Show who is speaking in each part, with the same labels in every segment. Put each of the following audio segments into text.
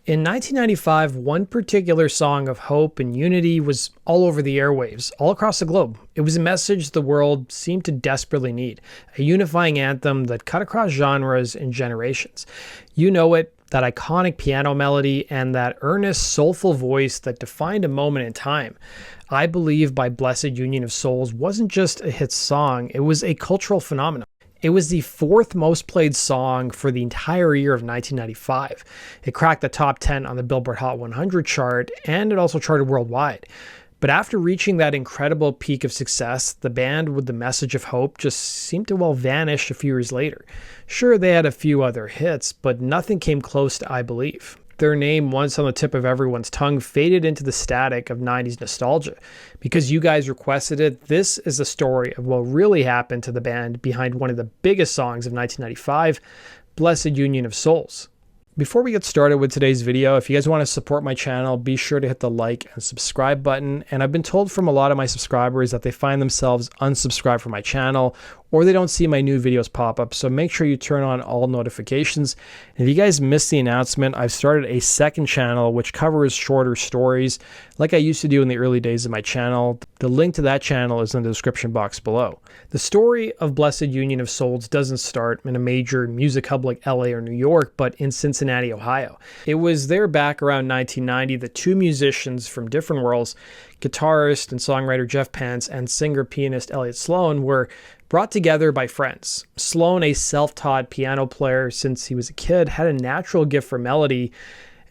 Speaker 1: In 1995, one particular song of hope and unity was all over the airwaves, all across the globe. It was a message the world seemed to desperately need, a unifying anthem that cut across genres and generations. You know it, that iconic piano melody and that earnest, soulful voice that defined a moment in time. I Believe by Blessid Union of Souls wasn't just a hit song, it was a cultural phenomenon. It was the fourth most played song for the entire year of 1995. It cracked the top 10 on the Billboard Hot 100 chart, and it also charted worldwide. But after reaching that incredible peak of success, the band with the message of hope just seemed to vanish a few years later. Sure, they had a few other hits, but nothing came close to I Believe. Their name, once on the tip of everyone's tongue, faded into the static of 90s nostalgia. Because you guys requested it, this is the story of what really happened to the band behind one of the biggest songs of 1995, Blessid Union of Souls. Before we get started with today's video, if you guys want to support my channel, be sure to hit the like and subscribe button. And I've been told from a lot of my subscribers that they find themselves unsubscribed from my channel, or they don't see my new videos pop up, so make sure you turn on all notifications. And if you guys missed the announcement, I've started a second channel which covers shorter stories like I used to do in the early days of my channel. The link to that channel is in the description box below. The story of Blessid Union of Souls doesn't start in a major music hub like LA or New York, but in Cincinnati, Ohio. It was there back around 1990 that two musicians from different worlds, guitarist and songwriter Jeff Pence and singer-pianist Elliot Sloan, were brought together by friends. Sloan, a self-taught piano player since he was a kid, had a natural gift for melody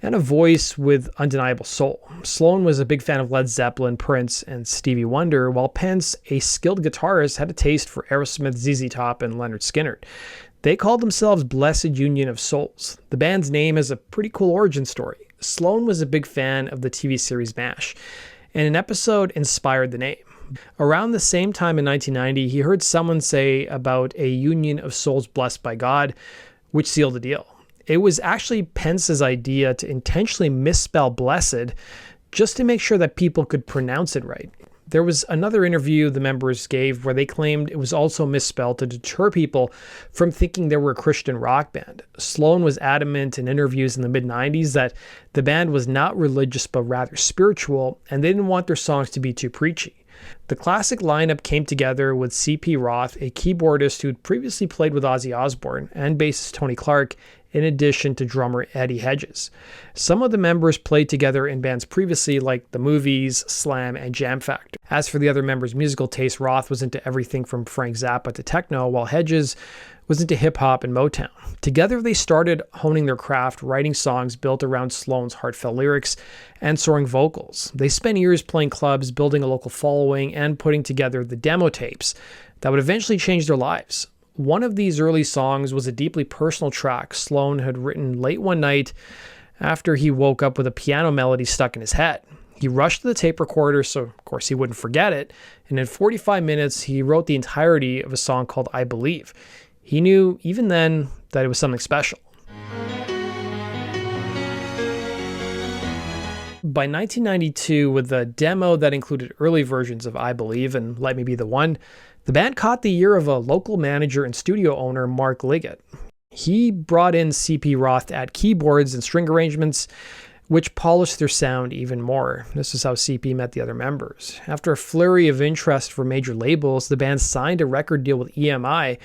Speaker 1: and a voice with undeniable soul. Sloan was a big fan of Led Zeppelin, Prince, and Stevie Wonder, while Pence, a skilled guitarist, had a taste for Aerosmith, ZZ Top, and Leonard Skinner. They called themselves Blessid Union of Souls. The band's name has a pretty cool origin story. Sloan was a big fan of the TV series MASH, and an episode inspired the name. Around the same time in 1990, he heard someone say about a union of souls blessed by God, which sealed the deal. It was actually Pence's idea to intentionally misspell blessed just to make sure that people could pronounce it right. There was another interview the members gave where they claimed it was also misspelled to deter people from thinking they were a Christian rock band. Sloan was adamant in interviews in the mid-90s that the band was not religious but rather spiritual, and they didn't want their songs to be too preachy. The classic lineup came together with C.P. Roth, a keyboardist who'd previously played with Ozzy Osbourne, and bassist Tony Clark, in addition to drummer Eddie Hedges. Some of the members played together in bands previously like The Movies, Slam, and Jam Factor. As for the other members' musical taste, Roth was into everything from Frank Zappa to techno, while Hedges was into hip-hop and Motown. Together they started honing their craft, writing songs built around Sloan's heartfelt lyrics and soaring vocals. They spent years playing clubs, building a local following, and putting together the demo tapes that would eventually change their lives. One of these early songs was a deeply personal track Sloan had written late one night after he woke up with a piano melody stuck in his head. He rushed to the tape recorder, so of course he wouldn't forget it, and in 45 minutes he wrote the entirety of a song called I Believe. He knew even then that it was something special. By 1992, with a demo that included early versions of I Believe and Let Me Be the One, the band caught the ear of a local manager and studio owner, Mark Liggett. He brought in C.P. Roth to add keyboards and string arrangements, which polished their sound even more. This is how C.P. met the other members. After a flurry of interest from major labels, the band signed a record deal with EMI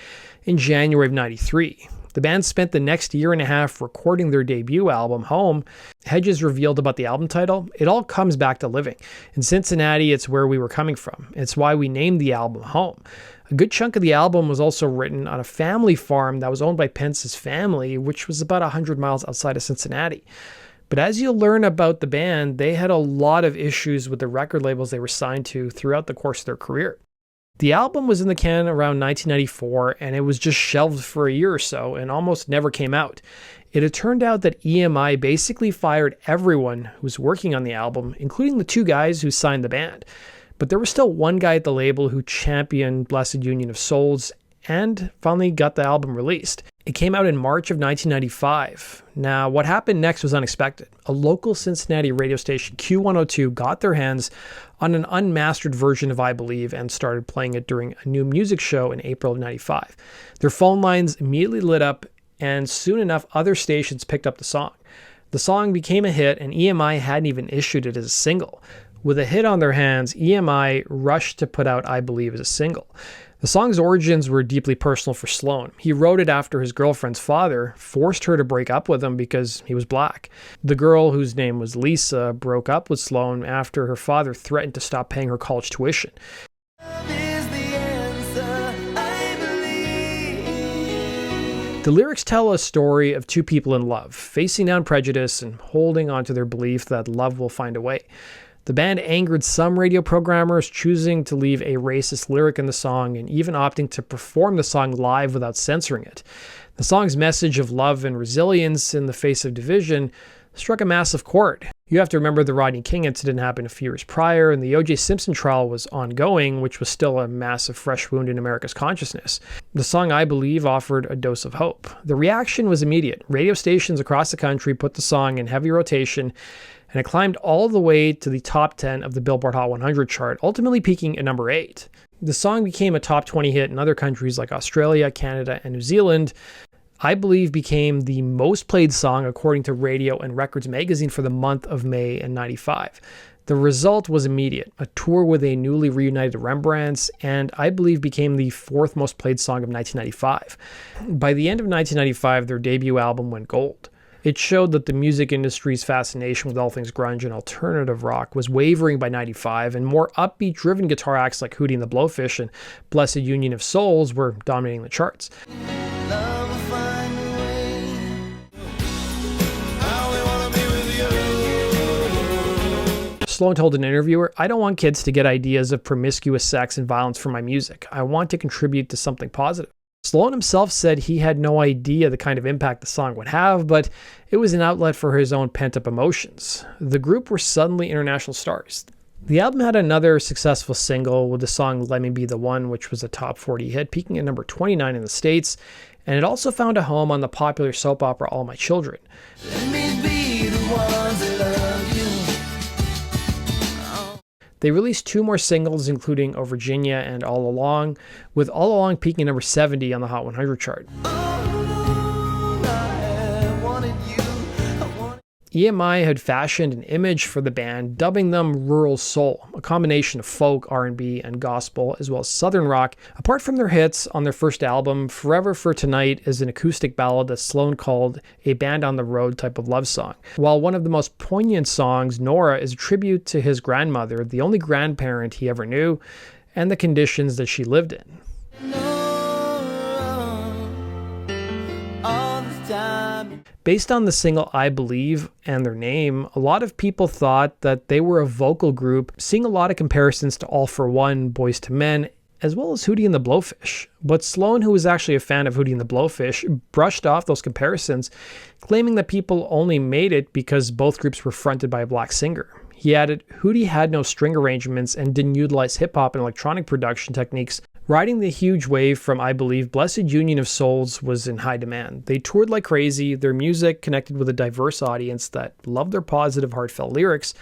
Speaker 1: in January of 93. The band spent the next year and a half recording their debut album, Home. Hedges revealed about the album title, "It all comes back to living. In Cincinnati, it's where we were coming from. It's why we named the album Home." A good chunk of the album was also written on a family farm that was owned by Pence's family, which was about 100 miles outside of Cincinnati. But as you'll learn about the band, they had a lot of issues with the record labels they were signed to throughout the course of their career. The album was in the can around 1994, and it was just shelved for a year or so and almost never came out. It had turned out that EMI basically fired everyone who was working on the album, including the two guys who signed the band. But there was still one guy at the label who championed Blessid Union of Souls and finally got the album released. It came out in March of 1995. Now, what happened next was unexpected. A local Cincinnati radio station, Q102, got their hands on an unmastered version of I Believe and started playing it during a new music show in April of 95. Their phone lines immediately lit up, and soon enough, other stations picked up the song. The song became a hit, and EMI hadn't even issued it as a single. With a hit on their hands, EMI rushed to put out I Believe as a single. The song's origins were deeply personal for Sloan. He wrote it after his girlfriend's father forced her to break up with him because he was black. The girl, whose name was Lisa, broke up with Sloan after her father threatened to stop paying her college tuition. The lyrics tell a story of two people in love, facing down prejudice and holding on to their belief that love will find a way. The band angered some radio programmers, choosing to leave a racist lyric in the song and even opting to perform the song live without censoring it. The song's message of love and resilience in the face of division struck a massive chord. You have to remember the Rodney King incident happened a few years prior, and the O.J. Simpson trial was ongoing, which was still a massive fresh wound in America's consciousness. The song I Believe offered a dose of hope. The reaction was immediate. Radio stations across the country put the song in heavy rotation, and it climbed all the way to the top 10 of the Billboard Hot 100 chart, ultimately peaking at number 8. The song became a top 20 hit in other countries like Australia, Canada, and New Zealand. I Believe became the most played song according to Radio and Records magazine for the month of May in '95. The result was immediate, a tour with a newly reunited Rembrandts, and I Believe became the 4th most played song of 1995. By the end of 1995, their debut album went gold. It showed that the music industry's fascination with all things grunge and alternative rock was wavering by '95, and more upbeat, driven guitar acts like Hootie and the Blowfish and Blessid Union of Souls were dominating the charts. Sloan told an interviewer, "I don't want kids to get ideas of promiscuous sex and violence from my music. I want to contribute to something positive." Sloan himself said he had no idea the kind of impact the song would have, but it was an outlet for his own pent-up emotions. The group were suddenly international stars. The album had another successful single with the song Let Me Be the One, which was a top 40 hit, peaking at number 29 in the States, and it also found a home on the popular soap opera All My Children. Let me be the ones that love you. They released 2 more singles, including Oh Virginia and All Along, with All Along peaking at number 70 on the Hot 100 chart. EMI had fashioned an image for the band, dubbing them rural soul, a combination of folk, R&B, and gospel, as well as southern rock. Apart from their hits on their first album, Forever for Tonight is an acoustic ballad that Sloan called a band on the road type of love song. While one of the most poignant songs, Nora, is a tribute to his grandmother, the only grandparent he ever knew, and the conditions that she lived in. Based on the single I Believe and their name, a lot of people thought that they were a vocal group, seeing a lot of comparisons to All For One, Boyz II Men, as well as Hootie and the Blowfish. But Sloan, who was actually a fan of Hootie and the Blowfish, brushed off those comparisons, claiming that people only made it because both groups were fronted by a black singer. He added, Hootie had no string arrangements and didn't utilize hip-hop and electronic production techniques. Riding the huge wave from I Believe, Blessid Union of Souls was in high demand. They toured like crazy, their music connected with a diverse audience that loved their positive, heartfelt lyrics,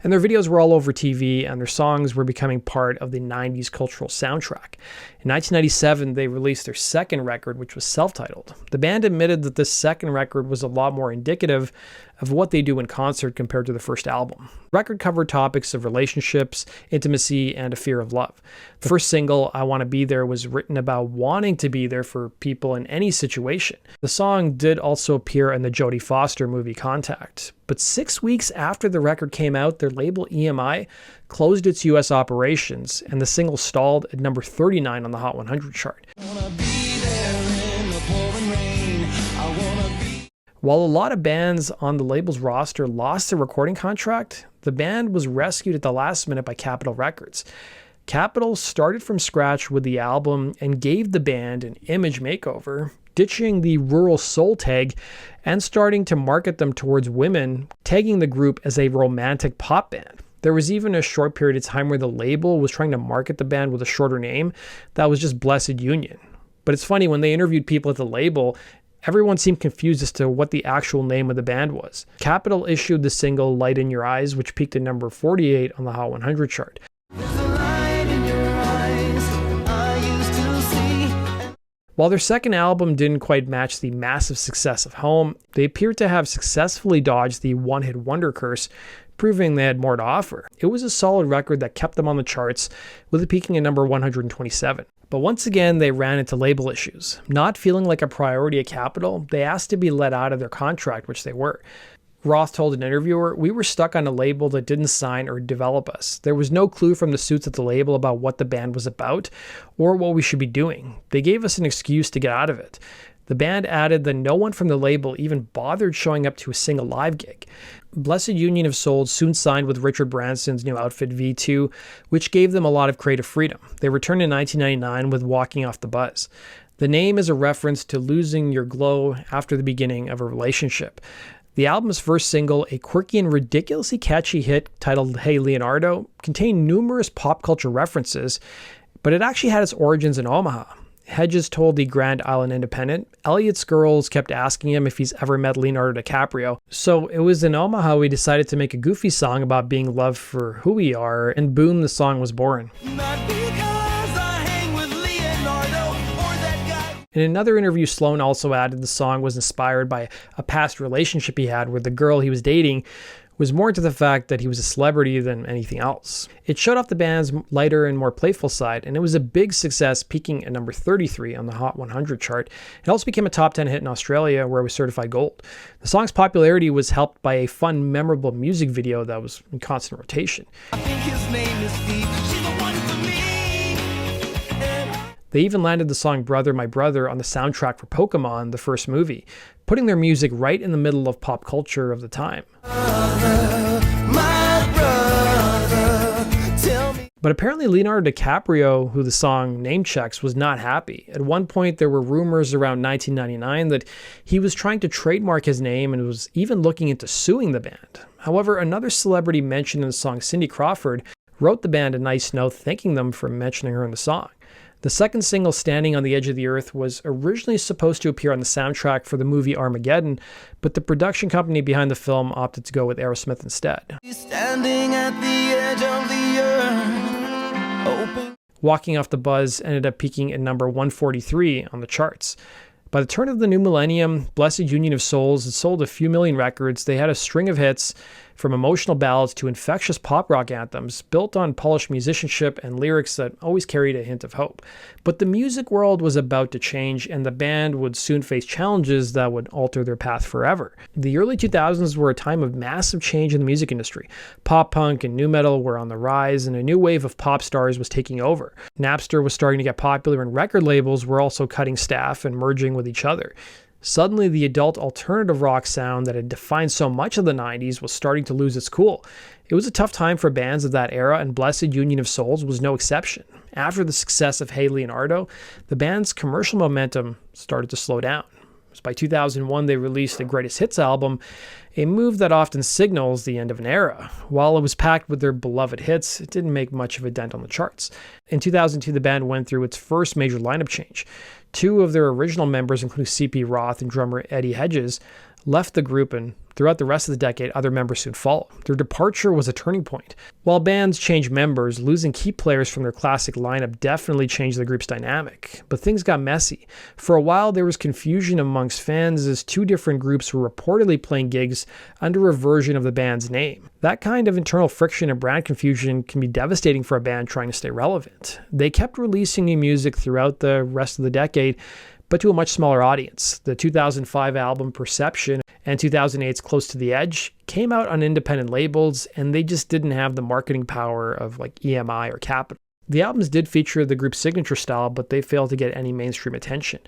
Speaker 1: and their videos were all over TV, and their songs were becoming part of the 90's cultural soundtrack. In 1997, they released their second record, which was self-titled. The band admitted that this second record was a lot more indicative of what they do in concert compared to the first album. The record covered topics of relationships, intimacy, and a fear of love. The first single, I Want to Be There, was written about wanting to be there for people in any situation. The song did also appear in the Jodie Foster movie Contact. But 6 weeks after the record came out, their label EMI closed its US operations, and the single stalled at number 39 on the Hot 100 chart. While a lot of bands on the label's roster lost their recording contract, the band was rescued at the last minute by Capitol Records. Capitol started from scratch with the album and gave the band an image makeover, ditching the rural soul tag and starting to market them towards women, tagging the group as a romantic pop band. There was even a short period of time where the label was trying to market the band with a shorter name that was just Blessid Union. But it's funny, when they interviewed people at the label, everyone seemed confused as to what the actual name of the band was. Capitol issued the single Light in Your Eyes, which peaked at number 48 on the Hot 100 chart. While their second album didn't quite match the massive success of Home, they appeared to have successfully dodged the one-hit wonder curse, proving they had more to offer. It was a solid record that kept them on the charts, with it peaking at number 127. But once again, they ran into label issues. Not feeling like a priority at Capitol, they asked to be let out of their contract, which they were. Roth told an interviewer, "We were stuck on a label that didn't sign or develop us. There was no clue from the suits at the label about what the band was about or what we should be doing. They gave us an excuse to get out of it." The band added that no one from the label even bothered showing up to a single live gig. Blessid Union of Souls soon signed with Richard Branson's new outfit V2, which gave them a lot of creative freedom. They returned in 1999 with Walking Off the Buzz. The name is a reference to losing your glow after the beginning of a relationship. The album's first single, a quirky and ridiculously catchy hit titled Hey Leonardo, contained numerous pop culture references, but it actually had its origins in Omaha. Hedges told the Grand Island Independent, Elliot's girls kept asking him if he's ever met Leonardo DiCaprio. So it was in Omaha we decided to make a goofy song about being loved for who we are, and boom, the song was born. In another interview, Sloan also added the song was inspired by a past relationship he had where the girl he was dating was more into the fact that he was a celebrity than anything else. It showed off the band's lighter and more playful side, and it was a big success, peaking at number 33 on the Hot 100 chart. It also became a top 10 hit in Australia, where it was certified gold. The song's popularity was helped by a fun, memorable music video that was in constant rotation. I think his name is Steve. She's the one for me. They even landed the song Brother My Brother on the soundtrack for Pokemon, the first movie, putting their music right in the middle of pop culture of the time. But apparently Leonardo DiCaprio, who the song name checks, was not happy. At one point there were rumors around 1999 that he was trying to trademark his name and was even looking into suing the band. However, another celebrity mentioned in the song, Cindy Crawford, wrote the band a nice note thanking them for mentioning her in the song. The second single, Standing on the Edge of the Earth, was originally supposed to appear on the soundtrack for the movie Armageddon, but the production company behind the film opted to go with Aerosmith instead. Standing at the edge of the earth. Walking Off the Buzz ended up peaking at number 143 on the charts. By the turn of the new millennium, Blessid Union of Souls had sold a few million records. They had a string of hits, from emotional ballads to infectious pop rock anthems, built on polished musicianship and lyrics that always carried a hint of hope. But the music world was about to change, and the band would soon face challenges that would alter their path forever. The early 2000s were a time of massive change in the music industry. Pop punk and nu metal were on the rise, and a new wave of pop stars was taking over. Napster was starting to get popular, and record labels were also cutting staff and merging with each other. Suddenly, the adult alternative rock sound that had defined so much of the 90s was starting to lose its cool. It was a tough time for bands of that era, and Blessid Union of Souls was no exception. After the success of Hey Leonardo, the band's commercial momentum started to slow down. By 2001, they released a greatest hits album, a move that often signals the end of an era. While it was packed with their beloved hits, it didn't make much of a dent on the charts. In 2002, the band went through its first major lineup change. Two of their original members, including C.P. Roth and drummer Eddie Hedges, left the group, and throughout the rest of the decade, other members soon followed. Their departure was a turning point. While bands change members, losing key players from their classic lineup definitely changed the group's dynamic. But things got messy. For a while, there was confusion amongst fans as two different groups were reportedly playing gigs under a version of the band's name. That kind of internal friction and brand confusion can be devastating for a band trying to stay relevant. They kept releasing new music throughout the rest of the decade, but to a much smaller audience. The 2005 album Perception and 2008's Close to the Edge came out on independent labels, and they just didn't have the marketing power of like EMI or Capitol. The albums did feature the group's signature style, but they failed to get any mainstream attention.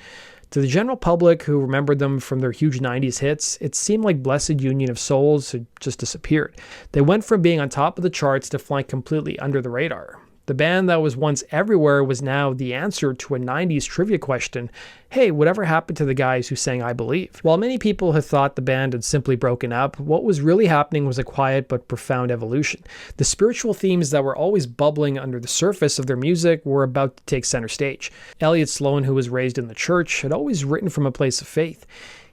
Speaker 1: To the general public who remembered them from their huge 90s hits, it seemed like Blessid Union of Souls had just disappeared. They went from being on top of the charts to flying completely under the radar. The band that was once everywhere was now the answer to a 90s trivia question: hey, whatever happened to the guys who sang I Believe? While many people had thought the band had simply broken up, what was really happening was a quiet but profound evolution. The spiritual themes that were always bubbling under the surface of their music were about to take center stage. Elliot Sloan, who was raised in the church, had always written from a place of faith.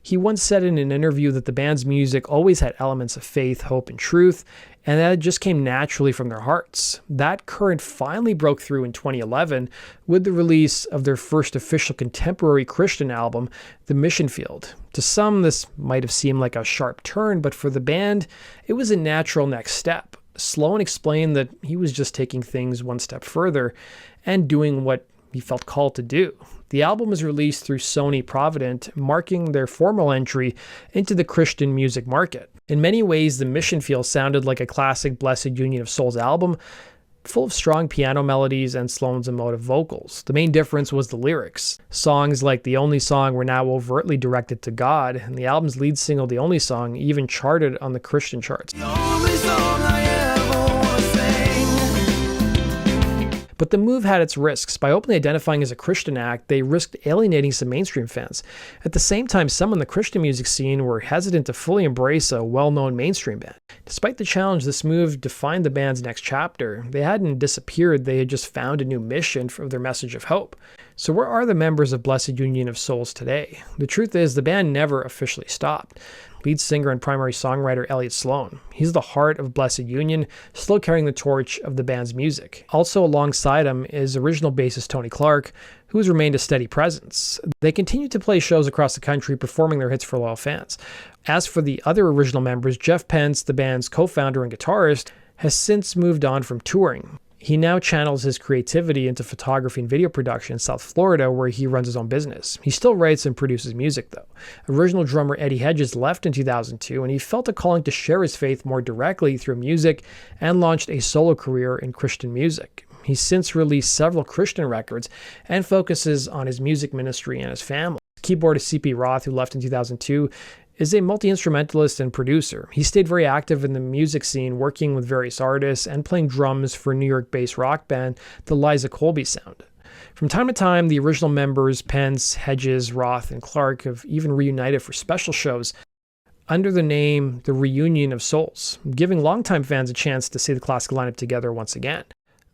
Speaker 1: He once said in an interview that the band's music always had elements of faith, hope, and truth, and that it just came naturally from their hearts. That current finally broke through in 2011 with the release of their first official contemporary Christian album, The Mission Field. To some, this might have seemed like a sharp turn, but for the band, it was a natural next step. Sloan explained that he was just taking things one step further and doing what he felt called to do. The album was released through Sony Provident, marking their formal entry into the Christian music market. In many ways, The Mission Field sounded like a classic Blessid Union of Souls album, full of strong piano melodies and Sloan's emotive vocals. The main difference was the lyrics. Songs like The Only Song were now overtly directed to God, and the album's lead single, The Only Song, even charted on the Christian charts. But the move had its risks. By openly identifying as a Christian act, they risked alienating some mainstream fans. At the same time, some in the Christian music scene were hesitant to fully embrace a well-known mainstream band. Despite the challenge, this move defined the band's next chapter. They hadn't disappeared, they had just found a new mission for their message of hope. So where are the members of Blessid Union of Souls today? The truth is, the band never officially stopped. Lead singer and primary songwriter Elliot Sloan. He's the heart of Blessid Union, still carrying the torch of the band's music. Also alongside him is original bassist Tony Clark, who has remained a steady presence. They continue to play shows across the country, performing their hits for loyal fans. As for the other original members, Jeff Pence, the band's co-founder and guitarist, has since moved on from touring. He now channels his creativity into photography and video production in South Florida, where he runs his own business. He still writes and produces music, though. Original drummer Eddie Hedges left in 2002, and he felt a calling to share his faith more directly through music and launched a solo career in Christian music. He's since released several Christian records and focuses on his music ministry and his family. Keyboardist C.P. Roth, who left in 2002, is a multi-instrumentalist and producer. He stayed very active in the music scene, working with various artists and playing drums for New York-based rock band, the Liza Colby Sound. From time to time, the original members, Pence, Hedges, Roth, and Clark, have even reunited for special shows under the name The Reunion of Souls, giving longtime fans a chance to see the classic lineup together once again.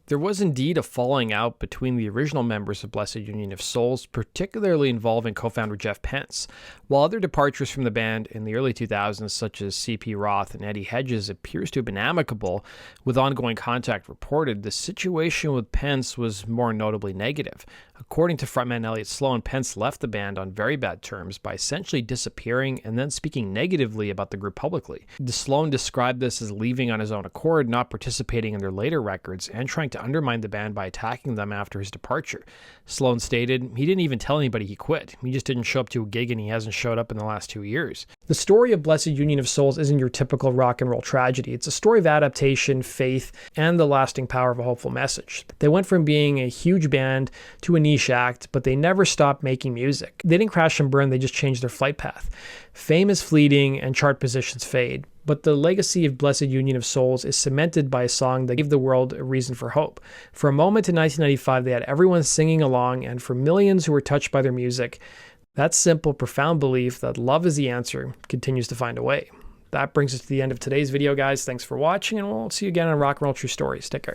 Speaker 1: There was indeed a falling out between the original members of Blessid Union of Souls, particularly involving co-founder Jeff Pence, while other departures from the band in the early 2000s, such as C.P. Roth and Eddie Hedges, appears to have been amicable, with ongoing contact reported. The situation with Pence was more notably negative. According to frontman Elliot Sloan, Pence left the band on very bad terms by essentially disappearing and then speaking negatively about the group publicly. Sloan described this as leaving on his own accord, not participating in their later records, and trying to undermine the band by attacking them after his departure. Sloan stated, "He didn't even tell anybody he quit. He just didn't show up to a gig and he hasn't showed up in the last 2 years." The story of Blessid Union of Souls isn't your typical rock and roll tragedy. It's a story of adaptation, faith, and the lasting power of a hopeful message. They went from being a huge band to a niche act, but they never stopped making music. They didn't crash and burn, they just changed their flight path. Fame is fleeting and chart positions fade, but the legacy of Blessid Union of Souls is cemented by a song that gave the world a reason for hope. For a moment in 1995, they had everyone singing along, and for millions who were touched by their music, that simple, profound belief that love is the answer continues to find a way. That brings us to the end of today's video, guys. Thanks for watching, and we'll see you again on Rock and Roll True Stories. Take care.